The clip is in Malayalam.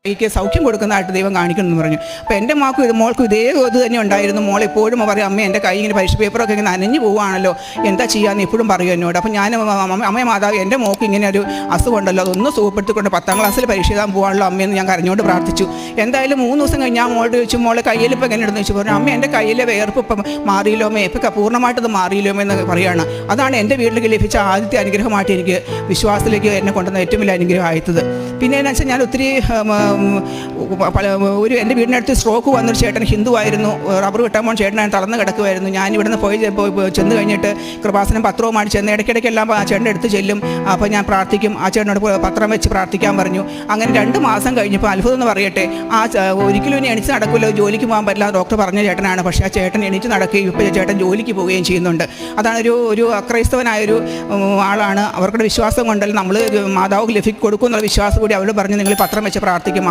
എനിക്ക് സൗഖ്യം കൊടുക്കുന്നതായിട്ട് ദൈവം കാണിക്കണമെന്ന് പറഞ്ഞു. അപ്പോൾ എൻ്റെ മോൾക്കും ഇതേ ഇത് തന്നെ ഉണ്ടായിരുന്നു. മോൾ എപ്പോഴും പറയും, അമ്മ എൻ്റെ കൈ ഇങ്ങനെ പരീക്ഷ പേപ്പറൊക്കെ ഇങ്ങനെ നനഞ്ഞു പോവുകയാണല്ലോ, എന്താ ചെയ്യാമെന്ന് എപ്പോഴും പറയും എന്നോട്. അപ്പോൾ ഞാൻ അമ്മ മാതാവ്, എൻ്റെ മോൾക്ക് ഇങ്ങനെ ഒരു അസുഖമുണ്ടല്ലോ, അതൊന്ന് സുഖപ്പെടുത്തിക്കൊണ്ട് 10ാം ക്ലാസ്സിൽ പരീക്ഷ എഴുതാൻ പോകാനുള്ള അമ്മയെന്ന് ഞാൻ കരഞ്ഞോണ്ട് പ്രാർത്ഥിച്ചു. എന്തായാലും 3 ദിവസം കഴിഞ്ഞ് ഞാൻ മോളോട് ചോദിച്ചു, മോളെ കയ്യിലിപ്പോൾ എങ്ങനെ ഇടുന്നു ചോദിച്ചു. പറഞ്ഞു, അമ്മ എൻ്റെ കയ്യിലെ വേർപ്പ് ഇപ്പം മാറിയില്ലോമേ, ഇപ്പം പൂർണ്ണമായിട്ടത് മാറിയില്ലോമേ എന്ന് പറയുകയാണ്. അതാണ് എൻ്റെ വീട്ടിലേക്ക് ലഭിച്ച ആദ്യത്തെ അനുഗ്രഹമായിട്ട് എനിക്ക് വിശ്വാസത്തിലേക്ക് എന്നെ കൊണ്ടുവന്ന ഏറ്റവും വലിയ അനുഗ്രഹമായത്. പിന്നെ എന്ന് വെച്ചാൽ ഞാൻ ഒത്തിരി എൻ്റെ വീടിനടുത്ത് സ്ട്രോക്ക് വന്നൊരു ചേട്ടൻ ഹിന്ദു ആയിരുന്നു. റബ്ബർ വെട്ടാൻ പോകാൻ ചേട്ടനാണ് തളർന്ന് കിടക്കുമായിരുന്നു. ഞാൻ ഇവിടുന്ന് പോയി ചെന്ന് കഴിഞ്ഞിട്ട് കൃപാസനം പത്രവുമായിട്ട് ചെന്ന് ഇടയ്ക്കിടയ്ക്കെല്ലാം ആ ചേട്ടൻ്റെ അടുത്ത് ചെല്ലും. അപ്പോൾ ഞാൻ പ്രാർത്ഥിക്കും, ആ ചേട്ടനോട് പത്രം വെച്ച് പ്രാർത്ഥിക്കാൻ പറഞ്ഞു. അങ്ങനെ 2 മാസം കഴിഞ്ഞപ്പോൾ അത്ഭുതം എന്ന് പറയട്ടെ, ഒരിക്കലും ഇനി എണീച്ച് നടക്കില്ല, ജോലിക്ക് പോകാൻ പറ്റില്ല ഡോക്ടർ പറഞ്ഞ ചേട്ടനാണ്. പക്ഷേ ആ ചേട്ടൻ എണീച്ച് നടക്കുകയും ഇപ്പോൾ ചേട്ടൻ ജോലിക്ക് പോവുകയും ചെയ്യുന്നുണ്ട്. അതാണ് ഒരു അക്രൈസ്തവനായൊരു ആളാണ്. അവരുടെ വിശ്വാസം കൊണ്ടല്ല നമ്മൾ മാതാവ് കൊടുക്കും എന്നുള്ള വിശ്വാസം കൂടി അവരോട് പറഞ്ഞ് നിങ്ങൾ പത്രം വെച്ച് പ്രാർത്ഥിക്കും.